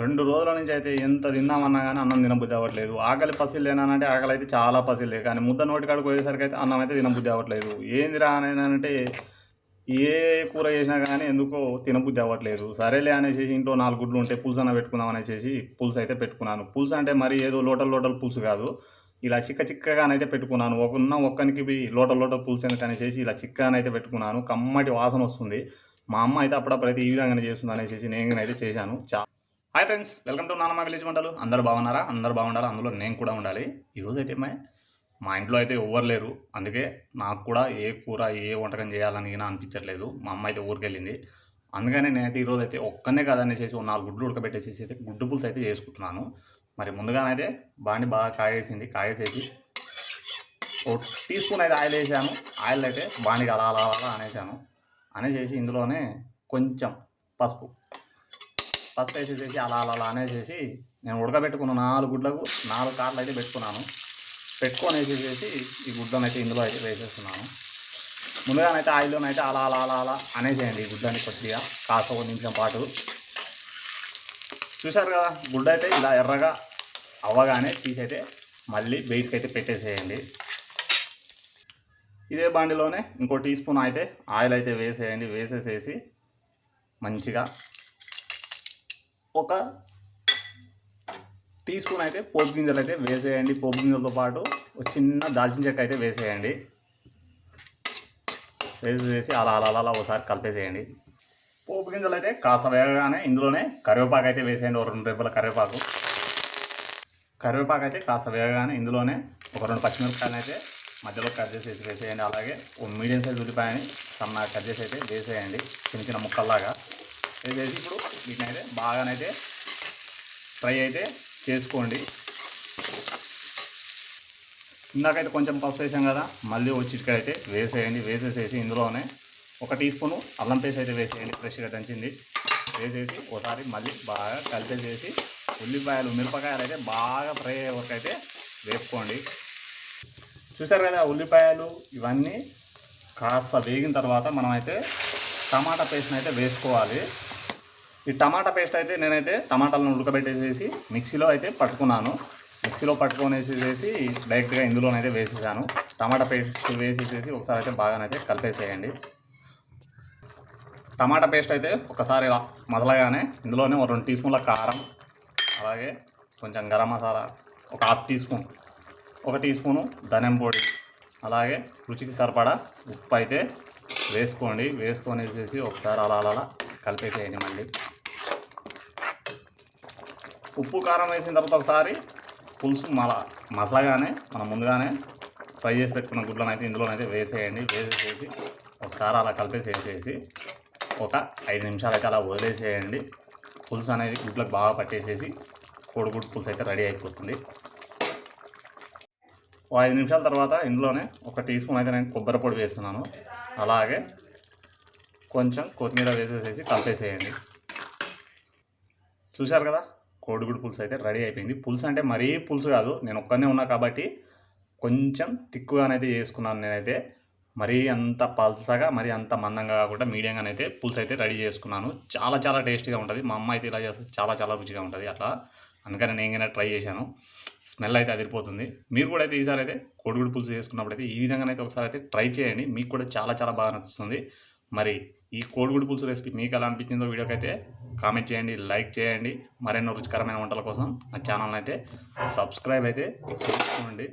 2 రోజుల నుంచి అయితే ఎంత తిందామన్నా గానీ అన్నం తినబుద్ధి అవ్వట్లేదు. ఆకలి పసిలేనానంటే ఆకలైతే చాలా పసిలే. కానీ ముద్ద నోటికాడికి పోయేసరికి అయితే అన్నం అయితే తినబుద్ధి అవ్వట్లేదు. ఏందిరా అనేనంటే ఏ కూర చేసినా గానీ ఎందుకో తినబుద్ధి అవ్వట్లేదు. సరేలే అనేసేసి ఇంట్లో 4 గుడ్లు ఉంటే పులుసన్న పెట్టుకుందాం అనేసేసి పులుసు అయితే పెట్టుకున్నాను. పులుసు అంటే మరి ఏదో లోటల్ లోటల్ పులుసు కాదు. ఇలా చిక్కగానైతే పెట్టుకున్నాను. ఒక్కనికి లోటల్ లోటల్ పులుసు ఎందుకనేసేసి ఇలా చిక్కగానైతే పెట్టుకున్నాను. కమ్మటి వాసన వస్తుంది. మా అమ్మ అయితే అప్పుడప్పుడైతే ఈ విధంగానే చేస్తుంది అనేసేసి నేనైతే చేశాను. హాయ్ ఫ్రెండ్స్, వెల్కమ్ టు నానమ్మ విలేజ్ వంటలు. అందరూ బాగున్నారా? అందరూ బాగుండాలి, అందులో నేను కూడా ఉండాలి. ఈరోజు అయితే మా ఇంట్లో అయితే ఎవ్వరు లేరు. అందుకే నాకు కూడా ఏ కూర ఏ వంటకం చేయాలని అనిపించట్లేదు. మా అమ్మ అయితే ఊరికెళ్ళింది. అందుకనే నేనైతే ఈరోజు అయితే ఒక్కనే కాదనేసేసి 4 గుడ్లు ఉడకబెట్టేసేసి అయితే గుడ్డు పులుసు అయితే చేసుకుంటున్నాను. మరి ముందుగానైతే బాండి బాగా కాగేసేసి ఒక టీ స్పూన్ అయితే ఆయిల్ వేసాను. ఆయిల్ అయితే బాండికి అలా అనేసేసి ఇందులోనే కొంచెం పసుపు వేసేసేసి అలా అనేసేసి నేను ఉడకబెట్టుకున్న 4 గుడ్లకు 4 కార్లు అయితే పెట్టుకొనేసేసి ఈ గుడ్లను అయితే ఇందులో అయితే వేసేస్తున్నాను. ముందుగానైతే ఆయిల్లోనైతే అలా అనేసేయండి ఈ గుడ్లని కొద్దిగా కాస్త 1 నిమిషం పాటు. చూశారు కదా, గుడ్డ అయితే ఇలా ఎర్రగా అవ్వగానే తీసైతే మళ్ళీ బయటికి అయితే పెట్టేసేయండి. ఇదే బాండిలోనే ఇంకో టీ స్పూన్ అయితే ఆయిల్ అయితే వేసేసేసి మంచిగా ఒక టీ స్పూన్ అయితే పోపు గింజలు అయితే వేసేయండి. పోపు గింజలతో పాటు ఒక చిన్న దాల్చిన చెక్క అయితే వేసేయండి. వేసేసి అలా ఒకసారి కలిపేసేయండి. పోపు గింజలు అయితే కాస్త వేగగానే ఇందులోనే కరివేపాకు అయితే వేసేయండి. ఒక 2 రెబ్బల కరివేపాకు అయితే కాస్త వేగగానే ఇందులోనే ఒక 2 పచ్చిమిరపకాయలు అయితే మధ్యలో కట్ చేసి వేసేయండి. అలాగే ఒక మీడియం సైజ్ ఉల్లిపాయని సన్నగా కట్ చేసి అయితే వేసేయండి, చిన్న ముక్కల్లాగా వేసేసి ఇప్పుడు వీటిని అయితే బాగానైతే ఫ్రై అయితే చేసుకోండి. ఇందాకైతే కొంచెం పసుపు వేసాం కదా, మళ్ళీ ఒక చిటికెడు అయితే వేసేసేసి ఇందులోనే ఒక టీ స్పూను అల్లం పేస్ట్ అయితే వేసేయండి, ఫ్రెష్గా దంచింది. వేసేసి ఒకసారి మళ్ళీ బాగా కలిపేసేసి ఉల్లిపాయలు మిరపకాయలు అయితే బాగా ఫ్రై అయ్యే వరకు అయితే వేసుకోండి. చూసారు కదా, ఉల్లిపాయలు ఇవన్నీ కాస్త వేగిన తర్వాత మనమైతే టమాటా పేస్ట్ని అయితే వేసుకోవాలి. ఈ టమాటా పేస్ట్ అయితే నేనైతే టమాటాలను ఉడకబెట్టేసేసి మిక్సీలో అయితే పట్టుకున్నాను. మిక్సీలో పట్టుకొనేసేసి డైరెక్ట్గా ఇందులోనైతే వేసేసాను. టమాటా పేస్ట్ వేసేసేసి ఒకసారి అయితే బాగానైతే కలిపేసేయండి. టమాటా పేస్ట్ అయితే ఒకసారి మసలగానే ఇందులోనే ఒక 2 టీ స్పూన్ల కారం, అలాగే కొంచెం గరం మసాలా, ఒక 1/2 టీ స్పూన్, 1 టీ స్పూను ధనియం పొడి, అలాగే రుచికి సరిపడా ఉప్పు అయితే వేసుకోండి. వేసుకొనేసేసి ఒకసారి అలా కలిపేసేయండి. మళ్ళీ ఉప్పు కారం వేసిన తర్వాత ఒకసారి పులుసు మసలగానే మనం ముందుగానే ఫ్రై చేసి పెట్టుకున్న గుడ్లను అయితే ఇందులోనైతే వేసేయండి. వేసేసేసి ఒకసారి అలా కలిపేసేసి ఒక 5 నిమిషాలు అయితే అలా వదిలేసేయండి. పులుసు అనేది గుడ్లకు బాగా పట్టేసేసి కోడిగుడ్డు పులుసు అయితే రెడీ అయిపోతుంది. 5 నిమిషాల తర్వాత ఇందులోనే 1 టీ స్పూన్ అయితే నేను కొబ్బరి పొడి వేస్తున్నాను. అలాగే కొంచెం కొత్తిమీర వేసేసేసి కలిపేసేయండి. చూశారు కదా, కోడిగుడ్డు పులుసు అయితే రెడీ అయిపోయింది. పులుసు అంటే మరీ పులుసు కాదు, నేను ఒక్కనే ఉన్నా కాబట్టి కొంచెం తిక్కుగానైతే చేసుకున్నాను. నేనైతే మరీ అంత పల్సగా మరీ అంత మందంగా కాకుండా మీడియంగానైతే పులుసు అయితే రెడీ చేసుకున్నాను. చాలా టేస్టీగా ఉంటుంది. మా అమ్మ అయితే ఇలా చేస్తే చాలా రుచిగా ఉంటుంది అట్లా. అందుకని నేను ట్రై చేశాను. స్మెల్ అయితే అదిరిపోతుంది. మీరు కూడా అయితే ఈసారి అయితే కోడిగుడ్డు పులుసు చేసుకున్నప్పుడు అయితే ఈ విధంగానైతే ఒకసారి అయితే ట్రై చేయండి. మీకు కూడా చాలా బాగా నచ్చుతుంది. మరి ఈ కోడిగుడ్డు పులుసు రెసిపీ మీకు ఎలా అనిపించిందో వీడియోకి అయితే కామెంట్ చేయండి, లైక్ చేయండి. మరెన్నో రుచికరమైన వంటల కోసం నా ఛానల్ని అయితే సబ్స్క్రైబ్ అయితే చేసుకోండి.